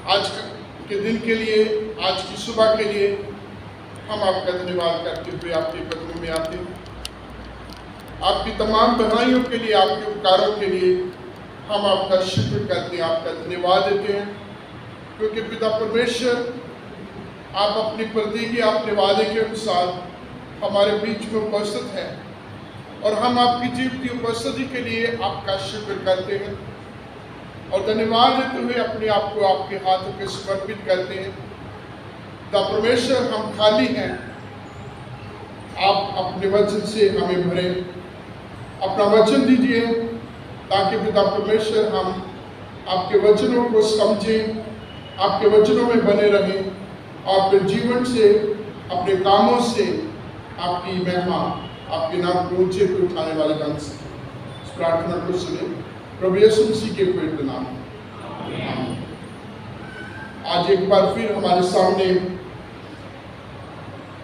आज के दिन के लिए, आज की सुबह के लिए हम आपका धन्यवाद करते हुए आपके कदमों में आते हैं। आपकी तमाम भलाइयों के लिए, आपके उपकारों के लिए हम आपका शुक्र करते हैं, आपका धन्यवाद देते हैं, क्योंकि पिता परमेश्वर आप अपनी प्रतिज्ञा, अपने वादे के अनुसार हमारे बीच में उपस्थित हैं और हम आपकी जीवती उपस्थिति के लिए आपका शुक्र करते हैं और धन्यवाद देते हुए अपने आप को आपके हाथों के समर्पित करते हैं। पिता परमेश्वर, हम खाली हैं, आप अपने वचन से हमें भरें, अपना वचन दीजिए ताकि पिता परमेश्वर हम आपके वचनों को समझें, आपके वचनों में बने रहें और अपने जीवन से, अपने कामों से आपकी महिमा, आपके नाम को ऊंचे पे उठाने वाले ढंग से इस प्रार्थना को सुने प्रभु यीशु मसीह के पवित्र नाम में। आज एक बार फिर हमारे सामने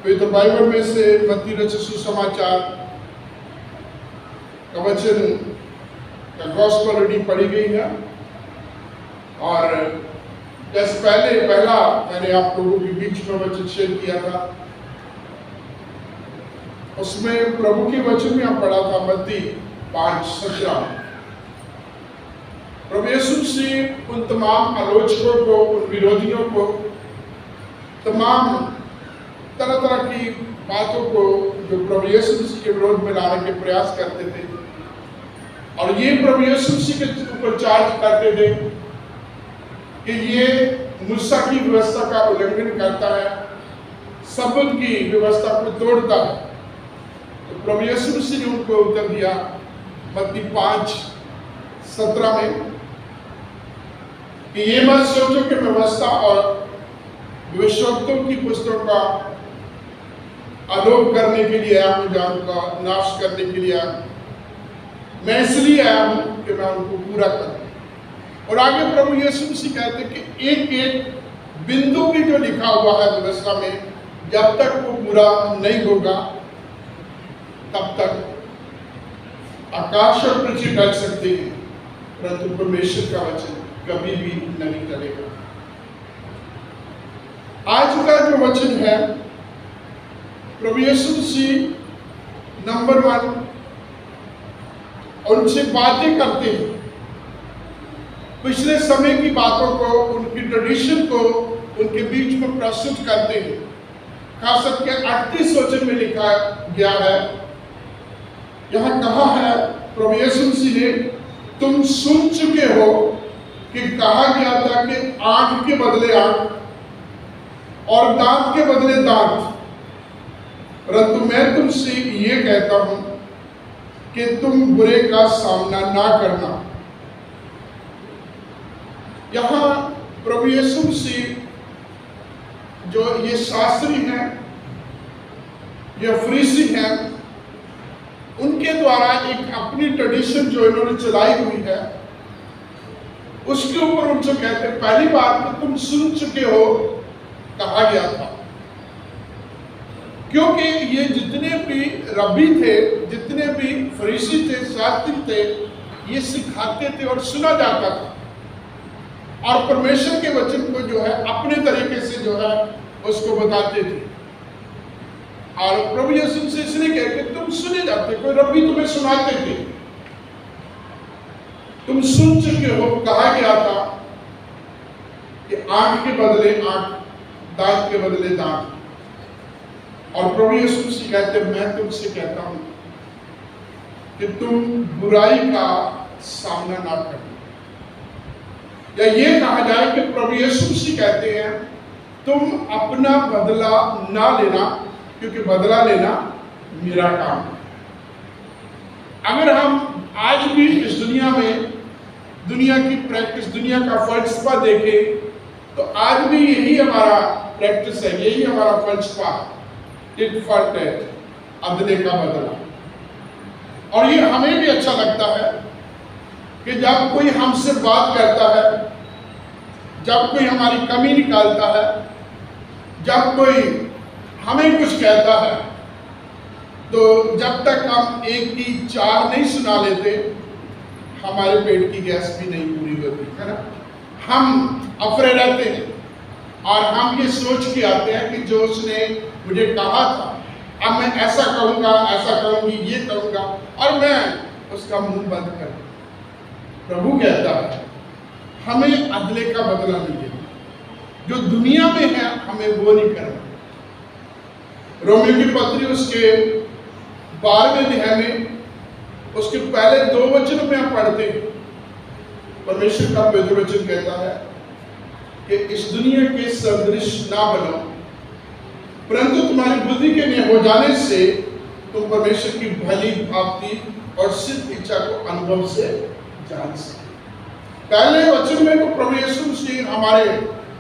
पवित्र बाइबल में से मत्ती रचित सुसमाचार का वचन का गॉस्पेल रीडिंग पढ़ी गई है और जैसे पहला मैंने आप लोगों के बीच में वचन शेयर किया था, उसमें प्रभु के वचन में हम पढ़ा था मत्ती 5:17। प्रभु यीशु मसीह उन तमाम आलोचकों को, उन विरोधियों को, तमाम तरह तरह की बातों को जो प्रभु यीशु मसीह के विरोध में लाने के प्रयास करते थे और ये प्रभु यीशु मसीह के ऊपर चार्ज करते थे कि ये मूसा की व्यवस्था का उल्लंघन करता है, सबूत की व्यवस्था को तोड़ता है। तो प्रभु यीशु मसीह ने उनको उत्तर दिया मत्ती 5:17 में कि ये मत सोचो कि मैं व्यवस्था और भविष्यवक्ताओं की पुस्तकों का आरोप करने के लिए आया हूँ, या उनका नाश करने के लिए आया हूँ। मैं इसलिए आया हूँ कि मैं उनको पूरा करूँ। और आगे प्रभु यीशु मसीह कहते हैं कि एक एक बिंदु भी जो लिखा हुआ है व्यवस्था में, जब तक वो पूरा नहीं होगा तब तक आकाश और पृथ्वी टल सकते हैं, परंतु परमेश्वर का वचन कभी भी नहीं टलेगा। आज का जो वचन है, प्रभु यीशु मसीह नंबर 1 उनसे बातें करते हैं, पिछले समय की बातों को, उनकी ट्रेडिशन को उनके बीच में प्रस्तुत करते हैं। खास करके 38 वचन में लिखा गया है, यहाँ कहा है प्रभु यीशु मसीह ने, तुम सुन चुके हो कि कहा गया था कि आंख के बदले आंख और दांत के बदले दांत, परंतु मैं तुमसे ये कहता हूं कि तुम बुरे का सामना ना करना। यहाँ प्रभु यीशु मसीह जो ये शास्त्री हैं, ये फरीसी हैं, उनके द्वारा एक अपनी ट्रेडिशन जो इन्होंने चलाई हुई है उसके ऊपर उनसे कहते हैं, पहली बात तो तुम सुन चुके हो कहा गया था, क्योंकि ये जितने भी रब्बी थे, जितने भी फरीसी थे, शास्त्री थे, ये सिखाते थे और सुना जाता था और परमेश्वर के वचन को जो है अपने तरीके से जो है उसको बताते थे। और प्रभु यीशु से इसलिए कह के तुम सुने जाते, कोई रब्बी तुम्हें सुनाते थे, तुम सुन चुके हो कहा गया था कि आंख के बदले आंख, दांत के बदले दांत। और प्रभु यीशु से कहते मैं तुमसे कहता हूं कि तुम बुराई का सामना ना करना। या ये कहा जाए कि प्रभु यीशु मसीह कहते हैं तुम अपना बदला ना लेना, क्योंकि बदला लेना मेरा काम है। अगर हम आज भी इस दुनिया में दुनिया की प्रैक्टिस, दुनिया का फलसफा देखें तो आज भी यही हमारा प्रैक्टिस है, यही हमारा फलसफा, टिट फॉर टैट, अदले का बदला। और ये हमें भी अच्छा लगता है कि जब कोई हमसे बात करता है, जब कोई हमारी कमी निकालता है, जब कोई हमें कुछ कहता है, तो जब तक हम एक की चार नहीं सुना लेते, हमारे पेट की गैस भी नहीं पूरी होती है ना। हम अफरे रहते हैं और हम ये सोच के आते हैं कि जो उसने मुझे कहा था, अब मैं ऐसा कहूँगा, ऐसा कहूँगी, ये कहूँगा, और मैं उसका मुंह बंद कर दूँ। प्रभु कहता है हमें अदले का बदला नहीं लेना, जो दुनिया में है हमें वो नहीं करना। रोमियो की पत्री उसके 12वें अध्याय में उसके पहले 2 वचन में हम पढ़ते हैं, परमेश्वर का पवित्र वचन कहता है कि इस दुनिया के सदृश ना बनो, परंतु तुम्हारी बुद्धि के नए हो जाने से तुम परमेश्वर की भली भांति और सिद्ध इच्छा को अनुभव से जान सके। पहले वचन में तो प्रभु यीशु मसीह हमारे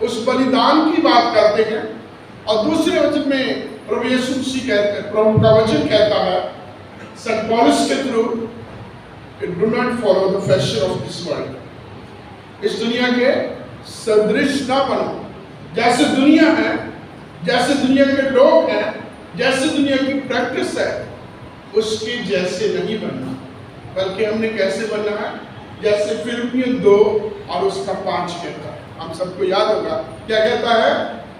उस बलिदान की बात करते हैं, और दूसरे वचन में प्रभु यीशु मसीह कहते हैं, प्रभु का वचन कहता है सेंट पॉलस के through, do not follow the fashion of this world. इस दुनिया के सदृश ना बनो, जैसे दुनिया है, जैसे दुनिया के लोग हैं, जैसे दुनिया की प्रैक्टिस है, उसके जैसे नहीं बनना, बल्कि हमने कैसे बनना है, जैसे फिलिपियों 2 और उसका 5 कहता है। हम सबको याद होगा क्या कहता है,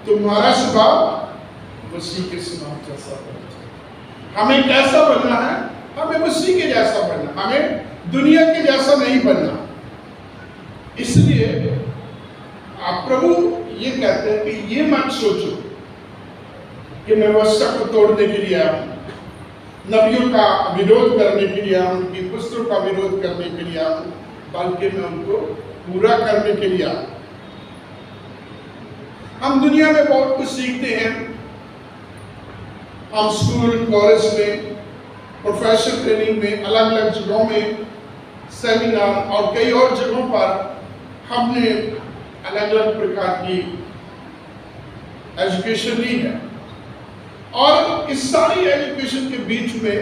तुम्हारा स्वभाव मसीह के स्वभाव जैसा बनना। हमें कैसा बनना है, हमें मसीह के जैसा बनना, हमें दुनिया के जैसा नहीं बनना। इसलिए आप प्रभु ये कहते हैं कि ये मत सोचो कि मैं व्यवस्था को तोड़ने के लिए आया हूं, नबियों का विरोध करने के लिए आया हूं, उनकी पुस्तकों का विरोध करने के लिए आया हूं, बल्कि मैं उनको पूरा करने के लिए आया। हम दुनिया में बहुत कुछ सीखते हैं, हम स्कूल कॉलेज में, प्रोफेशनल ट्रेनिंग में, अलग अलग जगहों में, सेमिनार और कई और जगहों पर हमने अलग अलग प्रकार की एजुकेशन ली है, और इस सारी एजुकेशन के बीच में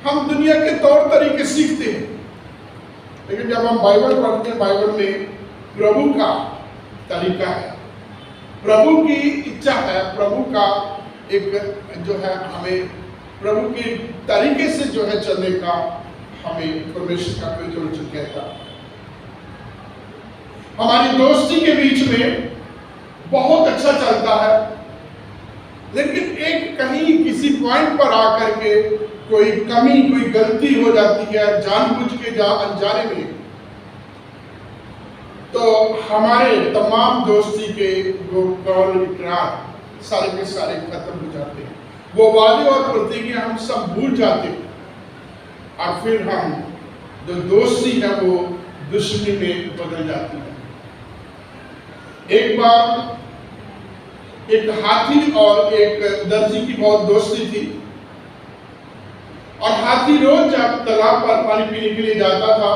हम दुनिया के तौर तरीके सीखते हैं। लेकिन जब हम बाइबल पढ़ते हैं, बाइबल में प्रभु का तरीका है, प्रभु की इच्छा है, प्रभु का एक जो है, हमें प्रभु के तरीके से जो है चलने का हमें परमेश्वर का पवित्र वचन कहता है। हमारी दोस्ती के बीच में बहुत अच्छा चलता है, लेकिन एक कहीं किसी पॉइंट पर आकर के कोई कमी, कोई गलती हो जाती है जानबूझ के अनजाने में, तो हमारे तमाम दोस्ती के वो कौल इकरार सारे के सारे खत्म हो जाते हैं, वो वादे और प्रतिज्ञा हम सब भूल जाते हैं, और फिर हम जो दोस्ती है वो दुश्मनी में बदल जाती है। एक बार एक हाथी और एक दर्जी की बहुत दोस्ती थी, और हाथी रोज जब तालाब पर पानी पीने के लिए जाता था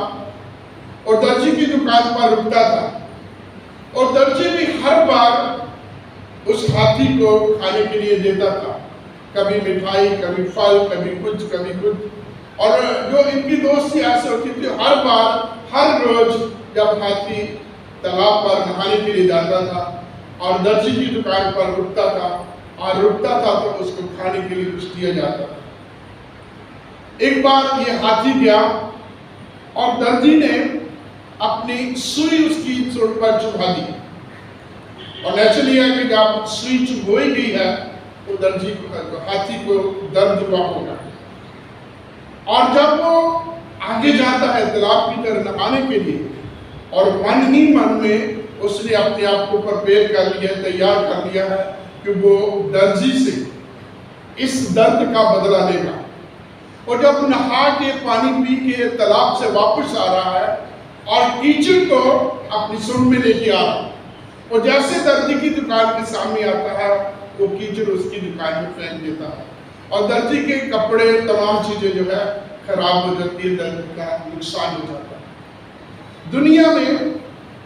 और दर्जी की दुकान पर रुकता था, और दर्जी भी हर बार उस हाथी को खाने के लिए देता था, कभी मिठाई, कभी फल, कभी कुछ, कभी कुछ। और जो इनकी दोस्ती ऐसे होती थी, हर बार, हर रोज जब हाथी तालाब पर नहाने के लिए जाता था और दर्जी की दुकान पर रुकता था, और रुकता था तो उसको खाने के लिए कुछ दिया जाता था। एक बार ये हाथी गया और दर्जी ने अपनी सुई उसकी सूंड पर चुभा दी, और नेचुरली है कि जब सुई चुभोई गई है तो दर्जी को, हाथी को दर्द हुआ होगा, और जब वो आगे जाता है तालाब की तरफ नहाने के लिए, और मन ही मन में उसने अपने आप को प्रिपेयर कर लिया, तैयार कर लिया है कि वो दर्जी से इस दर्द का बदला लेगा। और जब नहा के पानी पी के तालाब से वापस आ रहा है और कीचड़ को अपनी सूंड में लेके आ रहा है, और जैसे दर्जी की दुकान के सामने आता है वो कीचड़ उसकी दुकान में फेंक देता है, और दर्जी के कपड़े, तमाम चीजें जो है खराब हो जाती है, दर्द का नुकसान हो जाता है। दुनिया में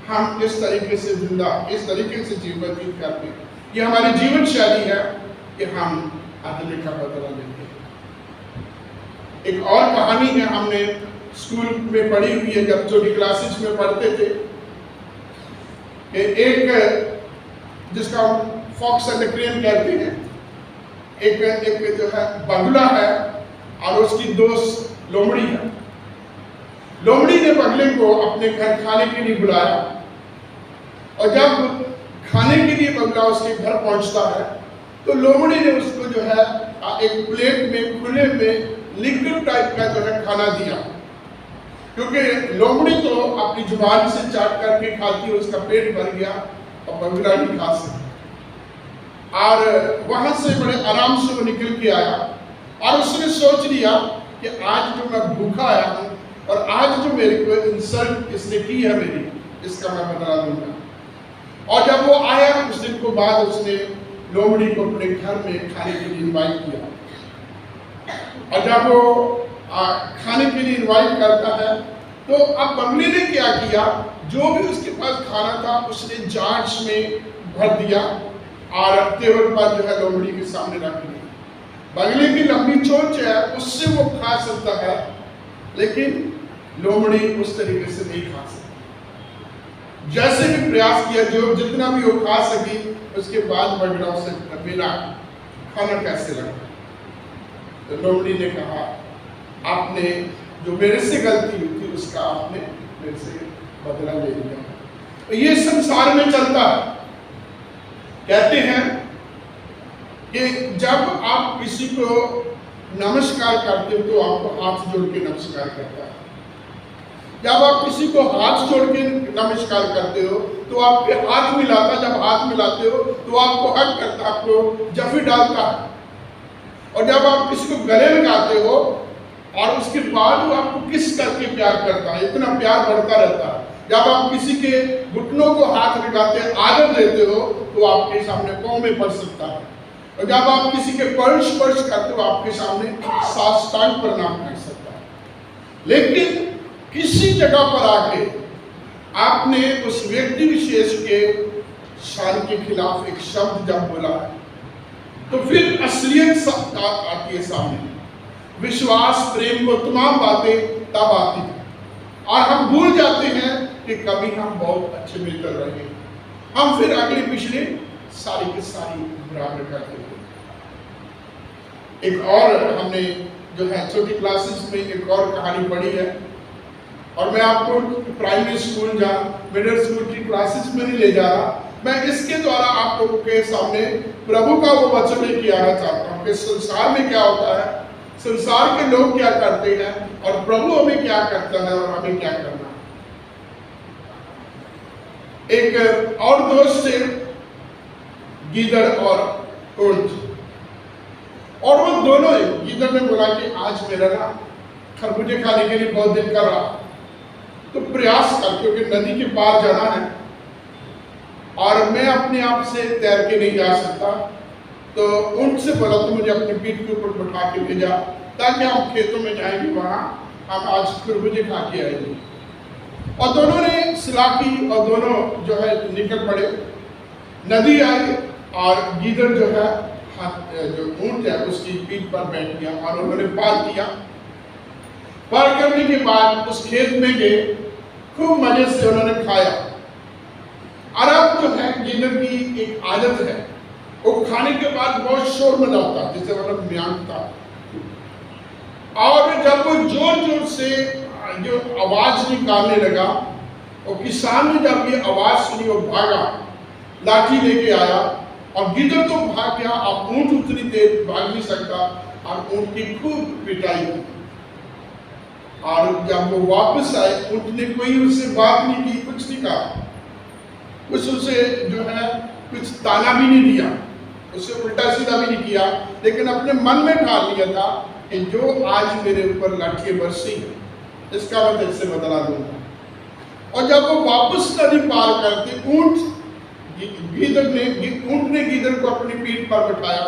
हम इस तरीके से जिंदा, इस तरीके से जीवन व्यतीत करते हैं। ये हमारी जीवन शैली है कि हम अदले का बदला लेते हैं। एक और कहानी है, हमने स्कूल में पढ़ी हुई है, जब छोटी क्लासेस में पढ़ते थे, कि एक जिसका फॉक्स एंड क्रेन कहते हैं, एक जो है बगुला है और उसकी दोस्त लोमड़ी है। लोमड़ी ने बगले को अपने घर खाने के लिए बुलाया, और जब खाने के लिए बगुला उसके घर पहुंचता है तो लोमड़ी ने उसको जो है एक प्लेट में खुले में लिक्विड टाइप का जो है खाना दिया, क्योंकि लोमड़ी तो अपनी जुबान से चाट करके खाती है, उसका पेट भर गया और बगुला नहीं खा सकता। और वहां से बड़े आराम से वो निकल के आया और उसने सोच लिया कि आज जो मैं भूखा आया हूं और आज जो मेरे को इंसल्ट इसने की है मेरी, इसका मैं बदला दूंगा। और जब वो आया कुछ दिन को बाद उसने लोमड़ी को अपने घर में खाने के लिए इनवाइट किया, और जब वो खाने के लिए इनवाइट करता है तो अब बगले ने क्या किया, जो भी उसके पास खाना था उसने जांच में भर दिया और टेबल पर जो है लोमड़ी के सामने रख दिया। बगले की लंबी चोंच है, उससे वो खा सकता है, लेकिन लोमड़ी उस तरीके से नहीं खा सकती। जैसे भी प्रयास किया, जो जितना भी वो खा सकी, उसके बाद बगला से मिला खाना कैसे लगा। तो लोमड़ी ने कहा, आपने जो मेरे से गलती हुई थी उसका आपने मेरे से बदला ले लिया। तो ये संसार में चलता है। कहते हैं कि जब आप किसी को नमस्कार करते हो तो आपको हाथ जोड़ के नमस्कार करता है। जब आप किसी को हाथ जोड़ के नमस्कार करते हो तो आपके हाथ मिलाता, जब हाथ मिलाते हो तो आपको हक करता, आपको जफी डालता है। और जब आप किसी को गले लगाते हो और उसके बाद वो आपको किस करके प्यार करता है, इतना प्यार बढ़ता रहता है। जब आप किसी के घुटनों को हाथ लगाते आदर देते हो तो आपके सामने पांव में पड़ सकता है। और जब आप किसी के स्पर्श करते हो आपके सामने साष्टांग प्रणाम कर सकता है। लेकिन किसी जगह पर आके आपने उस व्यक्ति विशेष के शान के खिलाफ एक शब्द जब बोला है तो फिर असलियत आती है सामने। विश्वास, प्रेम, वो तमाम बातें तब आती हैं और हम भूल जाते हैं कि कभी हम बहुत अच्छे मिलकर रहे, हम फिर अगले पिछले सारी की सारी बराबर करते हैं। एक और हमने जो है छोटी क्लासेस में एक और कहानी पढ़ी है, और मैं आपको प्राइमरी स्कूल या मिडिल स्कूल की क्लासेस में नहीं ले जा रहा, मैं इसके द्वारा आप लोगों के सामने प्रभु का वो वचन लेके आना चाहता हूँ कि संसार में क्या होता है, संसार के लोग क्या करते हैं और प्रभु हमें क्या करता है और हमें क्या करना है। एक और दोस्त थे, गीदड़ और ऊंट, और वो दोनों, गीदड़ ने बोला कि आज मेरा ना खरबूजे खाने के लिए बहुत दिन कर रहा, तो प्रयास कर, क्योंकि नदी के पार जाना है और मैं अपने आप से तैर के नहीं जा सकता, तो उनसे बोला तो मुझे अपनी पीठ के ऊपर बैठा के भेजा ताकि हम खेतों में जाएंगे, वहां हम आज खरबूजे खा के आएंगे। और दोनों ने सलाह की और दोनों जो है निकल पड़े। नदी आई और गीदड़ जो है जो ऊंट है उसकी पीठ पर बैठ गया और उन्होंने पार किया। पार करने के बाद उस खेत में गए, खूब मजे से उन्होंने खाया। और अब जो है गीदड़ की एक आदत है, वो खाने के बाद बहुत शोर मचाता, जिसे मतलब म्यांकता। और जब वो जोर जोर से जो आवाज निकालने लगा, और किसान ने जब ये आवाज सुनी वो भागा, लाठी लेके आया और गीदड़ तो भाग गया। अब ऊंट उतनी देर भाग नहीं सकता और ऊंट की खूब पिटाई हुई। और जब वो वापस आए, ऊंट ने कोई उससे बात नहीं की, कुछ नहीं कहा, कुछ उसे जो है कुछ ताना भी नहीं दिया, उससे उल्टा सीधा भी नहीं किया, लेकिन अपने मन में ठान लिया था कि जो आज मेरे ऊपर लाठी बरसी इसका मैं तेरे से बदला दूंगा। और जब वो वापस नदी पार करते, ऊंट ने गीदड़ को अपनी पीठ पर बैठाया,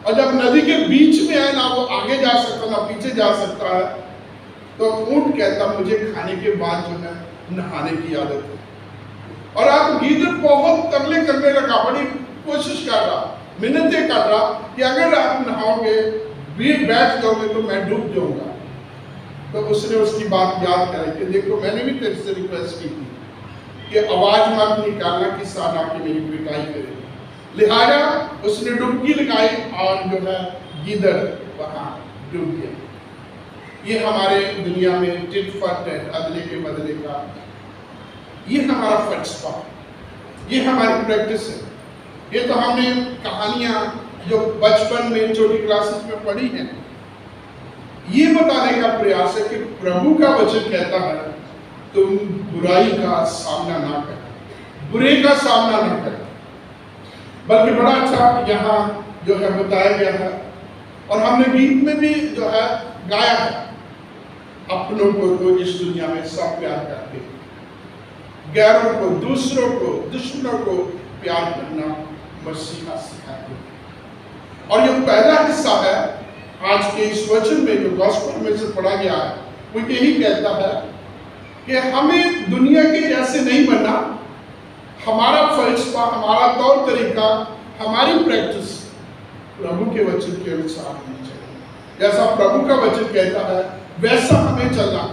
और जब नदी के बीच में है ना वो आगे जा सकता ना पीछे जा सकता है, तो ऊंट कहता मुझे खाने के बाद जो है नहाने की आदत है। और अब गीदड़ बहुत तरले करने लगा, बड़ी कोशिश कर रहा, मिन्नतें कर रहा कि अगर आप नहाओगे, बैठ जाओगे तो मैं डूब जाऊंगा। तो उसने उसकी बात याद कराई कि देखो मैंने भी तेरे से रिक्वेस्ट की थी कि आवाज मत निकालना कि साला की मेरी पिटाई करे। लिहाजा उसने डुबकी लगाई और जो है गीदड़ वहां डूब गया। ये हमारे दुनिया में टिट फट है, अदले के बदले का, ये हमारा फटस्पा। ये हमारी प्रैक्टिस है। ये तो हमने कहानियां जो बचपन में छोटी क्लासेस में पढ़ी हैं, ये बताने का प्रयास है कि प्रभु का वचन कहता है तुम बुराई का सामना ना करो, बुरे का सामना ना करो। बल्कि बड़ा अच्छा यहाँ जो है बताया गया है, और हमने गीत में भी जो है गाया है, अपनों को तो इस दुनिया में सब प्यार करते हैं, गैरों को, दूसरों को, दुश्मनों को प्यार करना मसीहा सिखाते हैं। और ये पहला हिस्सा है आज के इस वचन में जो गॉस्पेल में से पढ़ा गया है, वो यही कहता है कि हमें दुनिया के जैसे नहीं बनना। हमारा फलसफा, हमारा तौर तरीका, हमारी प्रैक्टिस प्रभु के वचन के अनुसार होनी चाहिए। जैसा प्रभु का वचन कहता है वैसा हमें चलना,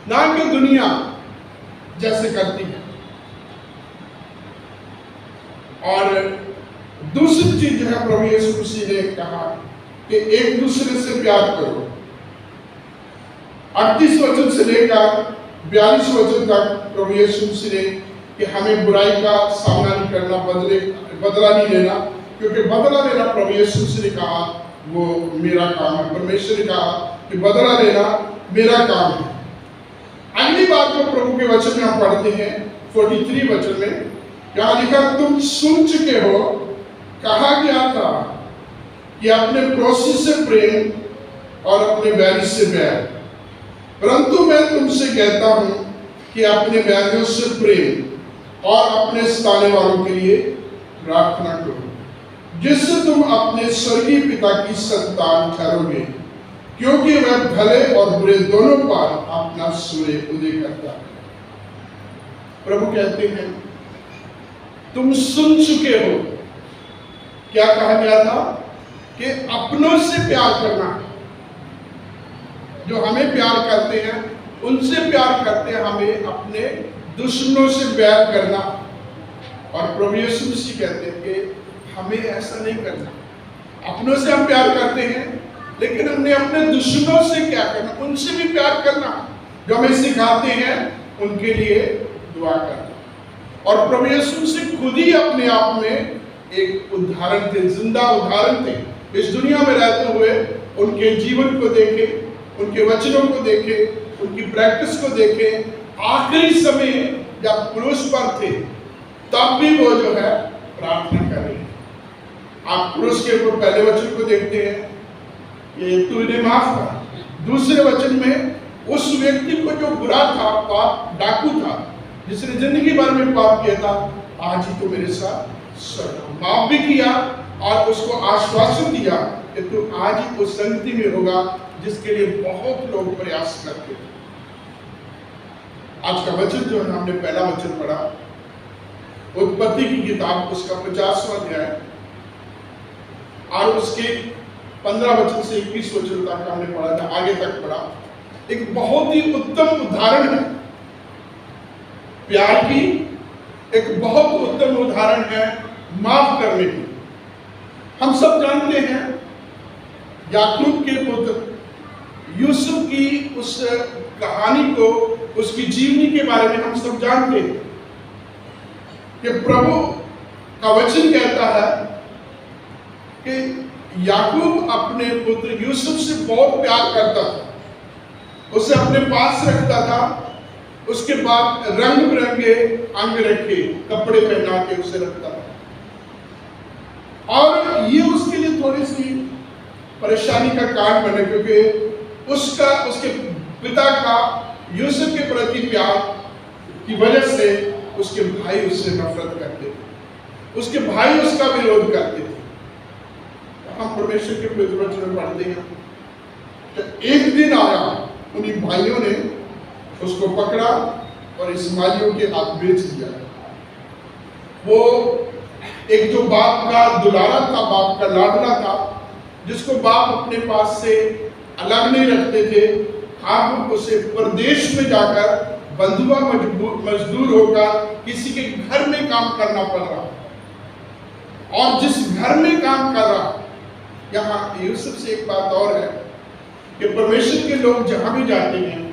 ना कि दुनिया जैसे करती है। और दूसरी चीज जो है, प्रभु यीशु मसीह ने कहा कि एक दूसरे से प्यार करो। 38 वचन से लेकर 42 वचन तक प्रभु यीशु मसीह ने कि हमें बुराई का सामना नहीं करना, बदला नहीं लेना, क्योंकि बदला लेना प्रभु यीशु मसीह ने कहा वो मेरा काम है। परमेश्वर ने कहा कि बदला लेना मेरा काम है। अगली बात जो प्रभु के वचन में हम पढ़ते हैं 43 वचन में, यहाँ लिखा तुम सुन चुके हो, कहा गया था कि अपने पड़ोसी से प्रेम और अपने बैरी से बैर, परंतु मैं तुमसे कहता हूं कि अपने बैरियों से प्रेम और अपने सताने वालों के लिए प्रार्थना करो, जिससे तुम अपने स्वर्गीय पिता की संतान ठहरोगे, क्योंकि वह भले और बुरे दोनों पर अपना सूर्य उदय करता है। प्रभु कहते हैं तुम सुन चुके हो, क्या कहा गया था कि अपनों से प्यार करना, जो हमें प्यार करते हैं उनसे प्यार करते हैं, हमें अपने दुश्मनों से बैर करना। और प्रभु यीशु मसीह कहते हैं कि हमें ऐसा नहीं करना। अपनों से हम प्यार करते हैं, लेकिन हमने अपने दुश्मनों से क्या करना, उनसे भी प्यार करना। जो हमें सिखाते हैं उनके लिए दुआ करना। और प्रभु यीशु मसीह खुद ही अपने आप में एक उदाहरण थे, जिंदा उदाहरण थे। इस दुनिया में रहते हुए उनके जीवन को देखे, उनके वचनों को देखे, उनकी प्रैक्टिस को देखे। आखिरी समय जब क्रूस पर थे तब भी वो जो है प्रार्थना कर रहे हैं। आप क्रूस के ऊपर पहले वचन को देखते हैं, ये तू इन्हें माफ कर। दूसरे वचन में उस व्यक्ति को जो बुरा था, पाप डाकू था, जिसने जिंदगी भर में पाप किया था, आज ही तो मेरे साथ माफ भी किया और उसको आश्वासन दिया कि तू आज ही उस संगति में होगा जिसके लिए बहुत लोग प्रयास करते हैं। आज का वचन जो है हमने पहला वचन पढ़ा, उत्पत्ति की किताब उसका 50वां अध्याय और उसके 15 वचन से 21 वचन तक हमने पढ़ा था, आगे तक पढ़ा। एक बहुत ही उत्तम उदाहरण है प्यार की, एक बहुत उत्तम उदाहरण है माफ करने की। हम सब जानते हैं याकूब के पुत्र यूसुफ की उस कहानी को, उसकी जीवनी के बारे में हम सब जानते हैं कि प्रभु का वचन कहता है कि याकूब अपने पुत्र यूसुफ से बहुत प्यार करता था, उसे अपने पास रखता था। उसके बाद रंग बिरंगे अंग रखे कपड़े पहना के उसे रखता था, और ये उसके लिए थोड़ी सी परेशानी का कारण बने, क्योंकि उसके पिता का यूसुफ के प्रति प्यार की वजह से उसके भाई उससे नफरत करते थे, उसके भाई उसका विरोध करते थे। हम परमेश्वर के पवित्र वचन में पढ़ते हैं कि एक दिन आया, उन्हीं भाइयों ने उसको पकड़ा और इस्माइलियों के हाथ बेच दिया। वो एक जो बाप का दुलारा था, बाप का लाडला था, जिसको बाप अपने पास से अलग नहीं रखते थे, आप उसे प्रदेश में जाकर बंधुआ मजदूर होकर किसी के घर में काम करना पड़ रहा। और जिस घर में काम कर रहा, यहाँ यूसुफ से एक बात और है कि परमेश्वर के लोग जहां भी जाते हैं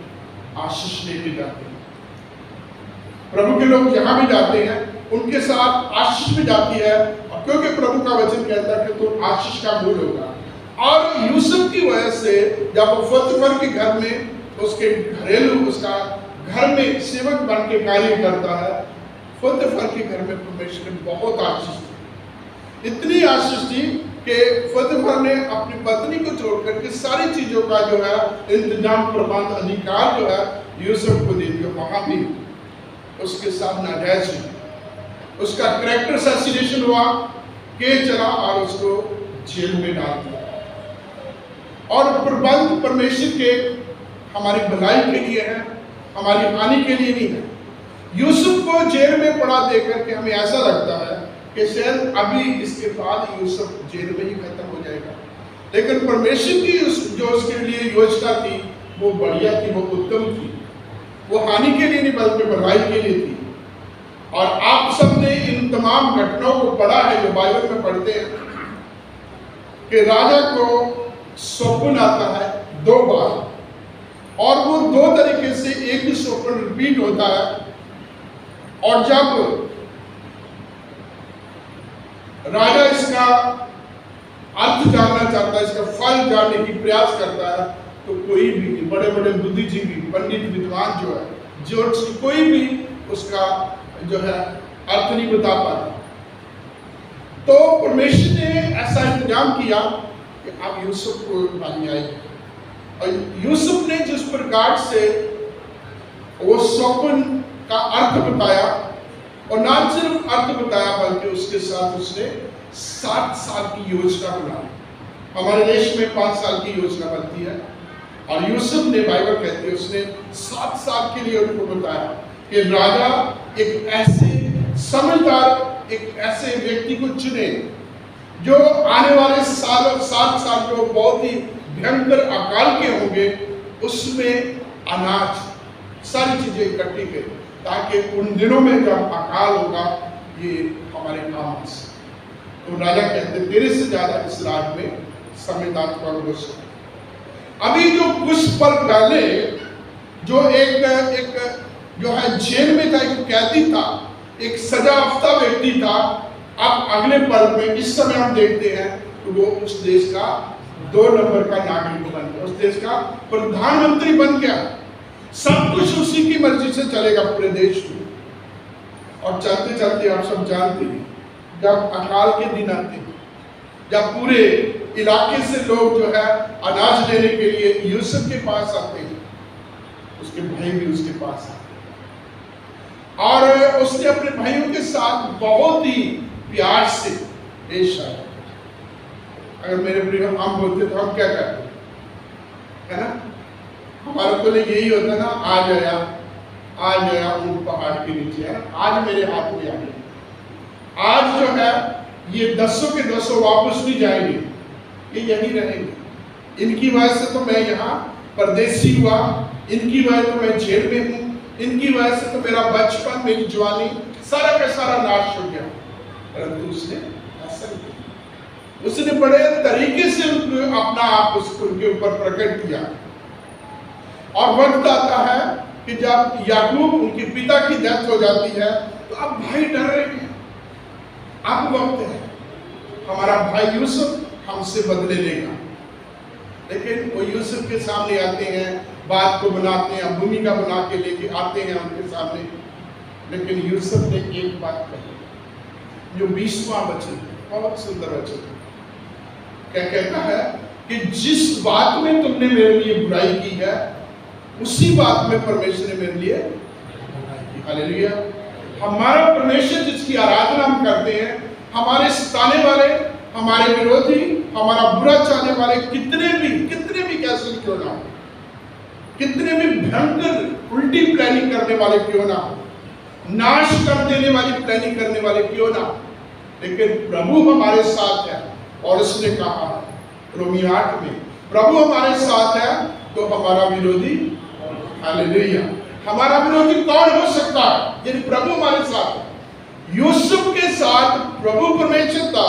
आशीष लेके जाते हैं। प्रभु के लोग जहां भी जाते हैं उनके साथ आशीष भी जाती है, और क्योंकि प्रभु का वचन कहता है कि तुम आशीष का मूल होगा। और यूसुफ की वजह से जब वो पोतीफर के घर में उसके घरेलू उसका घर में सेवक बन के कार्य करता है, पोतीफर के घर में परमेश्वर ने बहुत आशीष दी, इतनी आशीष दी कि पोतीफर ने अपनी पत्नी को छोड़कर के सारी चीजों का जो है इंतजाम, प्रबंध, अधिकार जो है यूसुफ को दे दिया। वहां भी उसके साथ नाजायज हुई, उसका कैरेक्टर असैसिनेशन हुआ, केस चला और उसको जेल में डाल दिया। और प्रबंध परमेश्वर के हमारी भलाई के लिए है, हमारी हानि के लिए नहीं है। यूसुफ को जेल में पड़ा देकर के हमें ऐसा लगता है कि शायद अभी इसके बाद यूसुफ जेल में ही खत्म हो जाएगा, लेकिन परमेश्वर की जो उसके लिए योजना थी वो बढ़िया थी, वो उत्तम थी, वो हानि के लिए नहीं बल्कि भलाई के लिए थी। और आप सबने इन तमाम घटनाओं को पढ़ा है जो बाइबल में पढ़ते हैं कि राजा को स्वप्न आता है 2 बार, और वो 2 तरीके से एक ही स्वप्न रिपीट होता है। और जब राजा इसका अर्थ जानना चाहता है, इसका फल जानने की प्रयास करता है, तो कोई भी बड़े बड़े बुद्धिजीवी, पंडित, विद्वान जो है, ज्योतिष, कोई भी उसका जो है अर्थ नहीं बता पाता। तो परमेश्वर ने ऐसा इंतजाम किया कि आप यूसुफ को लाने आए, और यूसुफ ने जिस प्रकार से वो स्वप्न का अर्थ बताया, और ना सिर्फ अर्थ बताया बल्कि उसके साथ उसने 7 साल की योजना बनाई। हमारे देश में 5 साल की योजना बनती है, और यूसुफ ने, बाइबल कहती है, उसने 7 साल के लिए उनको बताया कि राजा एक ऐसे समझदार, एक ऐसे व्यक्ति को चुने जो आने वाले 7 साल जो बहुत ही भयंकर अकाल के होंगे, उसमें अनाज, सारी चीजें इकट्ठी करें, ताकि उन दिनों में जब अकाल होगा ये हमारे काम आ सके। तो राजा कहते तेरे से ज्यादा इस राज में समझदार कौन हो सकता। अभी जो कुछ पल पहले जो एक जो है जेल में था, एक कैदी था, एक सजायाफ्ता व्यक्ति था, अब अगले पल में इस समय हम देखते हैं तो वो उस देश का 2 नंबर का नागरिक बन गया, उस देश का प्रधानमंत्री बन गया। सब कुछ उसी की मर्जी से चलेगा पूरे देश में। और चलते चलते आप सब जानते हैं, जब अकाल के दिन आते हैं, जब पूरे इलाके से लोग जो है अनाज लेने के लिए यूसुफ के पास आते हैं, उसके भाई भी उसके पास आते हैं, और उसने अपने भाइयों के साथ बहुत ही प्यार से पेश आया। अगर मेरे प्रिय हम बोलते तो हम क्या करते, है ना? हमारा तो यही होता ना, आ गया उन पहाड़ के नीचे, है ना? आज मेरे हाथ में आ गया। आज जो है ये 10 के 10 वापस नहीं जाएंगे, ये यहीं रहेंगे। इनकी वजह से तो मैं यहाँ परदेसी हुआ, इनकी वजह तो मैं जेल में हूँ, इनकी वजह से तो मेरा बचपन, मेरी जवानी सारा का सारा नाश हो गया। परंतु उसने ऐसा नहीं किया, उसने बड़े तरीके से अपना आप उनके ऊपर प्रकट किया। और वक्त आता है कि जब याकूब उनके पिता की डेथ हो जाती है, तो अब भाई डर रहे हैं, अब वक्त है हमारा भाई यूसुफ हमसे बदले लेगा। लेकिन वो यूसुफ के सामने आते हैं, बात को बनाते हैं, भूमिका बना के लेके आते हैं उनके सामने। लेकिन यूसुफ ने एक बात कही, जो 20वां वचन, बहुत सुंदर वचन, क्या कहता है कि जिस बात में तुमने मेरे लिए बुराई की है, उसी बात में परमेश्वर ने मेरे लिए बुराई की। हालेलुया। हमारा परमेश्वर जिसकी आराधना हम करते हैं, हमारे सताने वाले, हमारे विरोधी, हमारा बुरा चाहने वाले कितने भी कैसे क्यों ना हो, कितने भी भयंकर उल्टी प्लानिंग करने वाले क्यों ना हो, नाश कर देने वाली प्लानिंग करने वाले क्यों ना हो, लेकिन प्रभु हमारे साथ है। और उसने कहा रोमी 8 में, प्रभु हमारे साथ है तो हमारा विरोधी, हालेलुया, हमारा विरोधी कौन हो सकता है यदि प्रभु हमारे साथ है। यूसुफ के साथ प्रभु परमेश्वर था,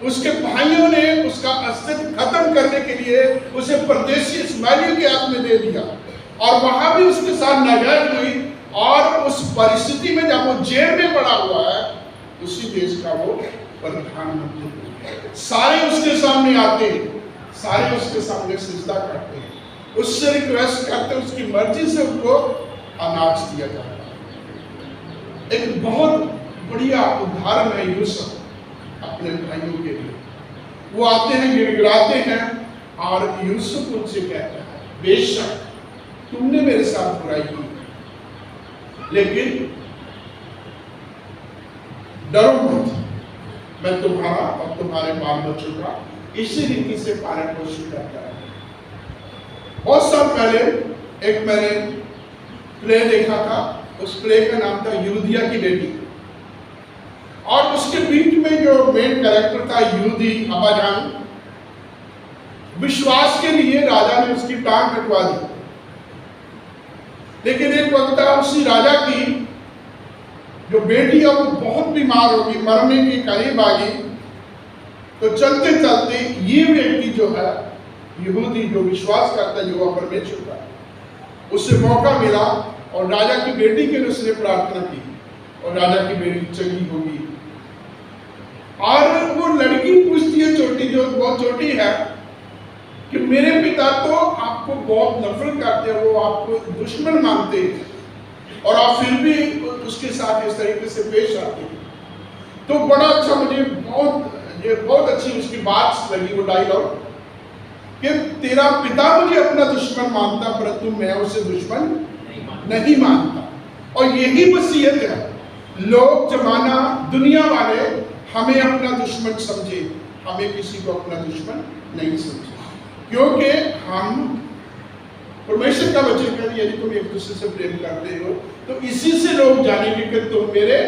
उसके भाइयों ने उसका अस्तित्व खत्म करने के लिए उसे परदेशी इस्माइलियों के हाथ में दे दिया, और वहां भी उसके साथ नाजायज हुई। और उस परिस्थिति में जब वो जेल में पड़ा हुआ उसी देश का वो प्रधानमंत्री। सारे उसके सामने आते हैं, सारे उसके सामने सिजदा करते हैं, उससे रिक्वेस्ट करते हैं, उसकी मर्जी से उनको अनाज दिया जाता है। एक बहुत बढ़िया उदाहरण है यूसुफ अपने भाइयों के लिए। वो आते हैं, गिड़गिड़ाते हैं, और यूसुफ उनसे कहता है, बेशक तुमने मेरे साथ बुराई की, लेकिन डरो मत, मैं तुम्हारा और तुम्हारे बाल बच्चों का इसी रीति से पालन पोषण करता है। बहुत साल पहले एक मैंने प्ले देखा था, उस प्ले का नाम था यूदिया की बेटी, और उसके बीच में जो मेन कैरेक्टर था यूदी अबाजान, विश्वास के लिए राजा ने उसकी टांग कटवा दी। लेकिन एक वक्त उसी राजा की जो बेटी है वो बहुत बीमार होगी, मरने के करीब आ गई, तो चलते चलते ये व्यक्ति जो है यहूदी, जो विश्वास करता है यहोवा परमेश्वर का, उससे मौका मिला और राजा की बेटी के लिए उसने प्रार्थना की, और राजा की बेटी चंगी होगी। और वो लड़की पूछती है, छोटी, जो बहुत छोटी है, कि मेरे पिता तो आपको बहुत नफरत करते हैं, वो आपको दुश्मन मानते हैं, और आप फिर भी उसके साथ इस तरीके से पेश आते हैं। तो बड़ा अच्छा, मुझे बहुत अच्छी उसकी बात लगी वो डायलॉग, कि तेरा पिता मुझे अपना दुश्मन मानता, परंतु मैं उसे दुश्मन नहीं मानता। और यही वसीयत है, लोग, जमाना, दुनिया वाले हमें अपना दुश्मन समझे, हमें किसी को अपना दुश्मन नहीं समझे, क्योंकि हम परमेश्वर का वचन कहते हैं, यदि तुम एक दूसरे से प्रेम करते हो तो इसी से लोग जानेंगे कि तुम मेरे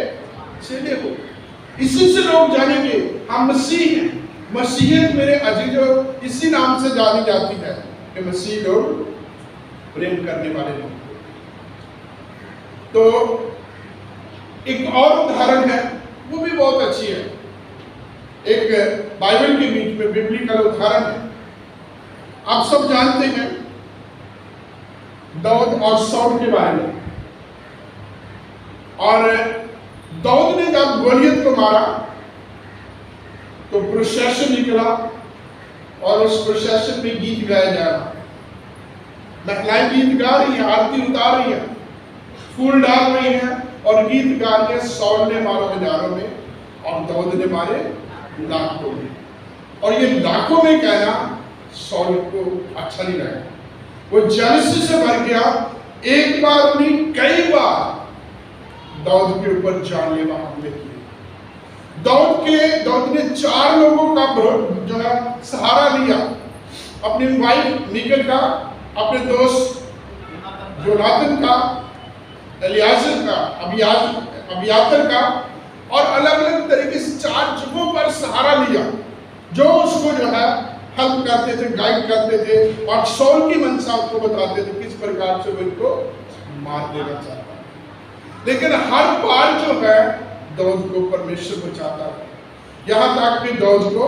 चेले हो। इसी से लोग जानेंगे हम मसीह हैं। मसीहियत मेरे अजीजों इसी नाम से जानी जाती है कि मसीह लोग प्रेम करने वाले लोग। तो एक और उदाहरण है, वो भी बहुत अच्छी है, एक बाइबल के बीच में बिब्लिकल उदाहरण है। आप सब जानते हैं दाऊद और सौल के बारे में। और दाऊद ने जब गोलियत को मारा तो प्रोसेशन निकला, और उस प्रोसेशन में गीत गाया जा रहा, महिलाएं गीत गा रही है, आरती उतार रही है, फूल डाल रही है और गीत गा रही है। सौल ने मारा हजारों में और दाऊद ने मारे लाखों में। और ये लाखों में कहना सौल को अच्छा नहीं लगा, वो जेलसी से भर गया। एक बार नहीं, कई बार दाऊद के ऊपर जानलेवा हमले किए। दाऊद ने 4 लोगों का जो है सहारा लिया, अपनी वाइफ मीकल का, अपने दोस्त जोनाथन का, एलियाजर का, अबियातर का, और अलग अलग तरीके से 4 जगहों पर सहारा लिया, जो उसको जो है हेल्प करते थे, गाइड करते थे, और सौल की मंशा को बताते थे किस प्रकार से वो इनको मार देना चाहता है। लेकिन हर बार जो है दाऊद को परमेश्वर बचाता है, यहाँ तक कि दाऊद को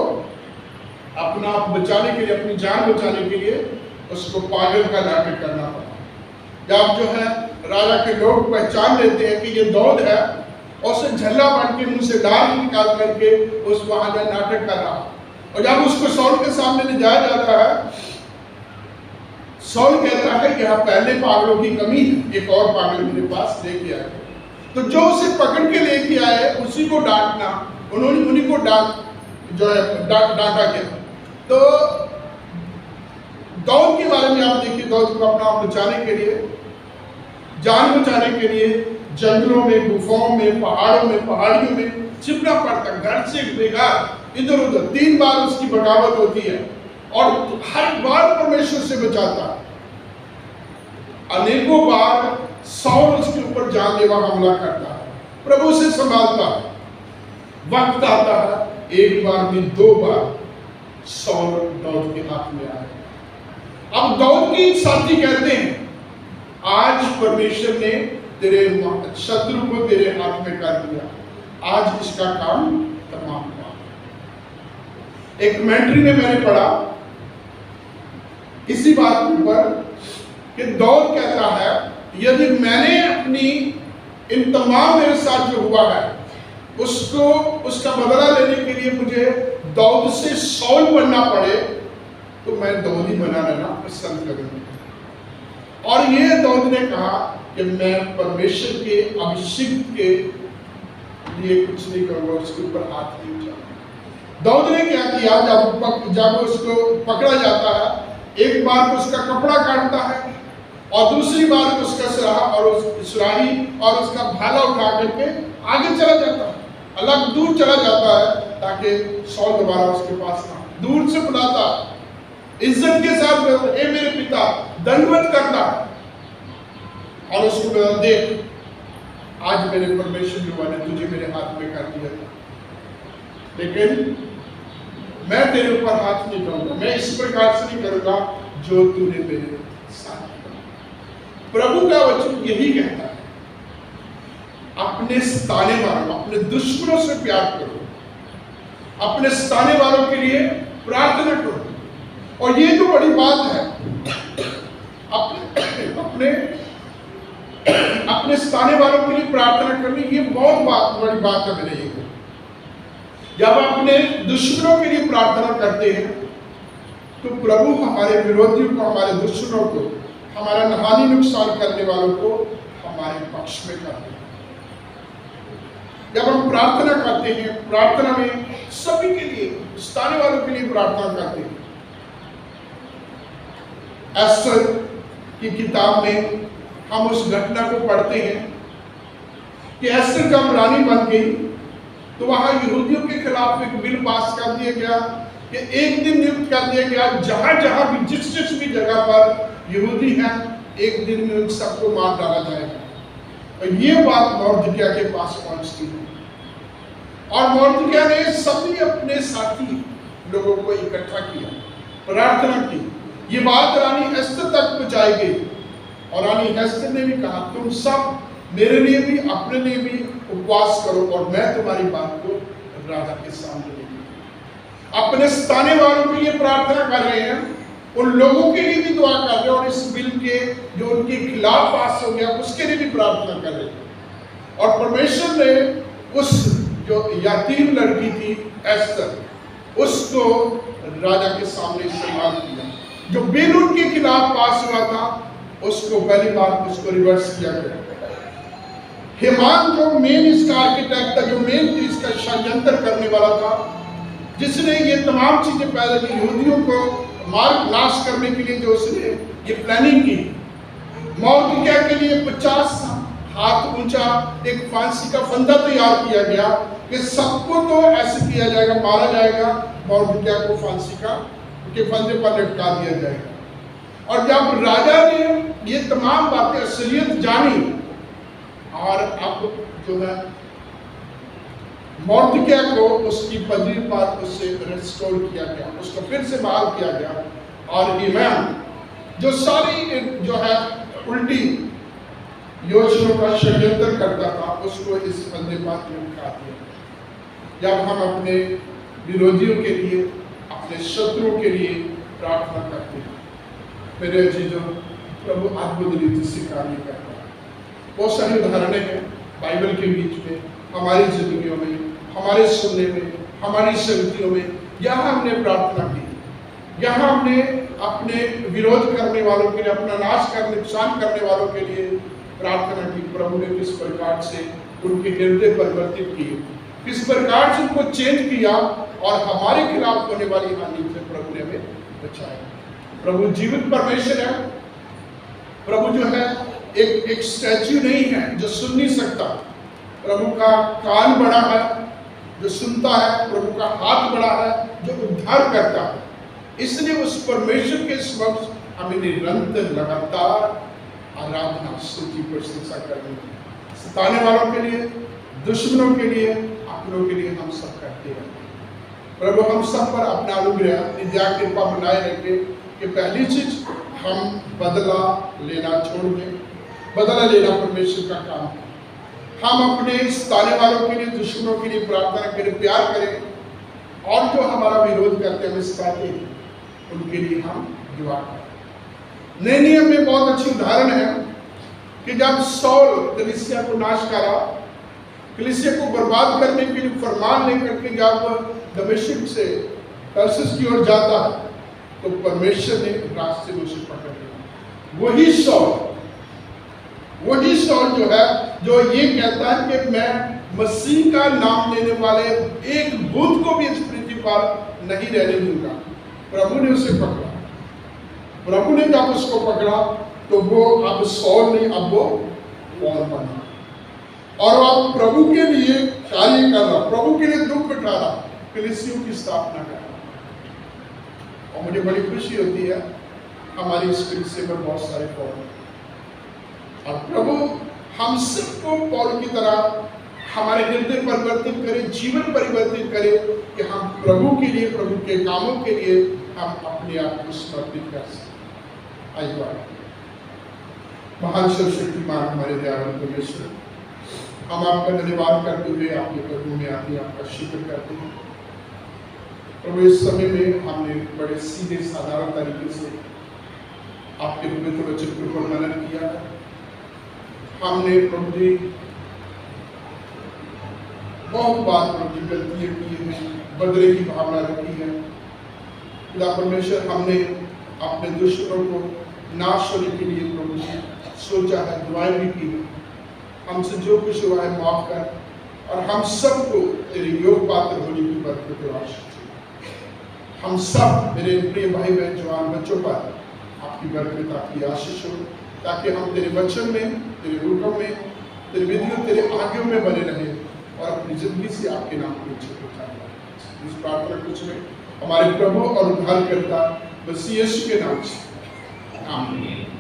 अपना आप बचाने के लिए, अपनी जान बचाने के लिए उसको पागल का नाटक करना पड़ा। जब जो है राजा के लोग पहचान लेते हैं कि ये दाऊद है, और उसे झल्ला बन के मुंह से डाल निकाल करके उस वहां नाटक कर रहा, और जब उसको सौल के सामने ले जाया जाता है, सौल कहता है कि यहाँ पहले पागलों की कमी है, एक और पागल मेरे पास लेके आए। तो जो उसे पकड़ के लेके आए उसी को डांटना, उन्हीं को डांटा गया। तो दाऊद के बारे में आप देखिए, दाऊद को अपना आप बचाने के लिए, जान बचाने के लिए जंगलों में, गुफाओं में, पहाड़ों में, पहाड़ियों में छिपना पड़ता, घर से बेघर इधर उधर। 3 बार उसकी बगावत होती है, और हर बार परमेश्वर से बचाता है। अनेकों बार सौल उसके ऊपर जानलेवा हमला करता है, प्रभु से संभालता है। वक्त आता है, एक बार नहीं 2 बार सौल दाऊद के हाथ में आया। अब दाऊद के साथी कहते हैं, आज परमेश्वर ने तेरे शत्रु को तेरे हाथ में कर दिया, आज इसका काम तमाम हुआ। एक कमेंट्री में मैंने पढ़ा इसी बात के ऊपर कि दाऊद कहता है, यदि मैंने अपनी इन तमाम मेरे साथ जो हुआ है, उसको उसका बदला लेने के लिए मुझे दाऊद से सौल बनना पड़े तो मैं दाऊदी बना रहना पसंद करूंगा। और ये दाऊद ने कहा कि मैं परमेश्वर के अभिषेक के लिए कुछ नहीं करूंगा, उसके ऊपर हाथ नहीं उठाऊंगा। दाऊद ने क्या किया, जब उसको पकड़ा जाता है, एक बार तो उसका कपड़ा काटता है और दूसरी बार उसका सुराही और उसका भाला उठा करके आगे चला जाता है, अलग दूर चला जाता है ताकि सौल दोबारा उसके पास ना। दूर से बुलाता, इज्जत के साथ, ए मेरे पिता, दंडवत करता और उसको बोला, देख आज मेरे परमेश्वर यहोवा ने तुझे मेरे हाथ में कर दिया था, लेकिन मैं तेरे ऊपर हाथ नहीं करूंगा, मैं इस प्रकार से नहीं करूंगा जो तूने मेरे साथ किया। प्रभु का वचन यही कहता है, अपने सताने वालों, अपने दुश्मनों से प्यार करो, अपने सताने वालों के लिए प्रार्थना करो। और ये तो बड़ी बात है, अपने सताने वालों के लिए प्रार्थना करनी, ये बहुत बड़ी बात है मेरे लिए। जब अपने दुश्मनों के लिए प्रार्थना करते हैं तो प्रभु हमारे विरोधियों को, हमारे दुश्मनों को, हमारा हानि नुकसान करने वालों को हमारे पक्ष में करते हैं। जब हम प्रार्थना करते हैं, प्रार्थना में सभी के लिए, सताने वालों के लिए प्रार्थना करते हैं। एस्तर की किताब में हम उस घटना को पढ़ते हैं कि एस्तर जब रानी बन गई तो वहां यहूदियों के खिलाफ एक बिल पास कर दिया गया कि एक दिन नियुक्त कर दिया गया, जहां जहां भी, जिस भी जगह पर यहूदी हैं, एक दिन में उन सबको मार डाला जाएगा। और ये बात मोर्दकिया के पास पहुंचती है और मोर्दकिया ने सभी अपने साथी लोगों को इकट्ठा किया, प्रार्थना की। ये बात रानी एस्तर तक पहुंचाई गई और रानी एस्तर ने भी कहा, तुम सब मेरे लिए भी, अपने लिए भी उपवास करो और मैं तुम्हारी बात को राजा के सामने लेकर। अपने सताने वालों के लिए प्रार्थना कर रहे हैं, उन लोगों के लिए भी दुआ कर रहे हैं और इस बिल के जो उनके खिलाफ पास हो गया उसके लिए भी प्रार्थना कर रहे हैं। और परमेश्वर ने उस जो यतीम लड़की थी एस्तर, उसको राजा के सामने इस्तेमाल किया। जो बिल उनके खिलाफ पास हुआ था उसको पहली बार उसको रिवर्स किया गया। हेमान जो मेन इसका आर्किटेक्ट था, जो मेन इसका षड्यंत्र करने वाला था, जिसने ये तमाम चीजें पैदा की, यहूदियों को मार नाश करने के लिए जो उसने ये प्लानिंग की, मोर्दकिया के लिए 50 हाथ ऊंचा एक फांसी का फंदा तैयार किया गया कि सबको तो ऐसे किया जाएगा, मारा जाएगा, मोर्दकिया को फांसी के फंदे पर लटका दिया जाएगा। और जब राजा ने ये तमाम बातें असलियत जानी और अब जो है मोर्दकिया को उसकी पदवी पर उससे रिस्टोर किया गया, उसको फिर से बहाल किया गया। और हेमान जो सारी जो है उल्टी योजनाओं का षड्यंत्र करता था, उसको इस फंदे पर लटका दिया। जब हम अपने विरोधियों के लिए, अपने शत्रुओं के लिए प्रार्थना करते हैं, मेरे अजीजों, प्रभु अद्भुत रीति से कार्य करता है। बहुत सारी उदाहरणें हैं बाइबल के बीच में, हमारी जिंदगियों में, हमारे सुनने में, हमारी संगतियों में। यहाँ हमने प्रार्थना की, यहाँ हमने अपने विरोध करने वालों के लिए, अपना नाश करने, नुकसान करने वालों के लिए प्रार्थना की। प्रभु ने किस प्रकार से उनके हृदय परिवर्तित किए, किस प्रकार से उनको चेंज किया और हमारे खिलाफ होने वाली हानि से प्रभु ने हमें बचाया। प्रभु जीवित परमेश्वर है। प्रभु जो है एक स्टैच्यू नहीं है जो सुन नहीं सकता। प्रभु का कान बड़ा है जो सुनता है, प्रभु का हाथ बड़ा है जो उद्धार करता है। इसलिए उस परमेश्वर के समक्ष हमें निरंतर लगातार आराधना, स्तुति, प्रशंसा करनी है। सताने वालों के लिए, दुश्मनों के लिए, अपनों के लिए हम सब करते हैं। प्रभु हम सब पर अपना अनुग्रह, अपनी दया कृपा बनाए रखे कि पहली चीज हम बदला लेना छोड़ दें। बदला लेना परमेश्वर का काम है। हम अपने सताने वालों के लिए, दुश्मनों के लिए प्रार्थना करें, प्यार करें, और जो हमारा विरोध करते हैं, हमें सताते हैं, उनके लिए हम दुआ करें। नए नियम में बहुत अच्छी उदाहरण है कि जब सौल कलीसिया को नाश करा कलीसिया को बर्बाद करने के लिए फरमान लेकर के जब दमिश्क से तरसुस की ओर जाता है तो परमेश्वर ने रास्ते में उसे पकड़ लिया। वही सौल जो है, जो ये कहता है कि मैं मसीह का नाम लेने वाले एक बुद्ध को भी इस पृथ्वी पर नहीं रहने दूंगा। प्रभु ने उसे पकड़ा। प्रभु ने जब उसको पकड़ा तो वो अब सौल नहीं, अब वो पौल बना और अब प्रभु के लिए कार्य कर रहा, प्रभु के लिए दुख उठा रहा, कलीसियों की स्थापना कर रहा। और मुझे बड़ी खुशी होती है हमारी इस कलीसिया पर बहुत सारे पौल हैं। और प्रभु हम सबको पौल की तरह हमारे हृदय परिवर्तित करे, जीवन परिवर्तित करे कि हम प्रभु के लिए, प्रभु के कामों के लिए हम अपने आप को समर्पित कर सकें। आइए महान सर्वशक्तिमान हमारे दयावान परमेश्वर, हम आपका धन्यवाद करते हुए आपके कदमों में आते आपका शुक्र करते हैं। प्रभु इस समय में हमने बड़े सीधे साधारण तरीके से आपके पवित्र वचन के ऊपर मनन किया। हमने प्रभु जी बहुत बार प्रभु जी गलतियां की हैं, बदले की भावना रखी है। खुदा परमेश्वर, हमने अपने दुश्मनों को नाश होने के लिए प्रभु जी सोचा है, दुआएं भी की है। हमसे जो कुछ हुआ है माफ कर और हम सबको तेरे योग पात्र होने की बरकत की आशीष। हम सब मेरे प्रिय भाई बहन जवान बच्चों पर आपकी बरकत, आपकी आशीष हो, ताकि हम तेरे वचन में, तेरे रूपों में, तेरे विधियों, तेरे आज्ञों में बने रहें और अपनी जिंदगी से आपके नाम को ऊंचे उठाएं। इस प्रार्थना कुछ में हमारे प्रभु और उद्धारकर्ता मसीह यीशु के नाम से आमीन।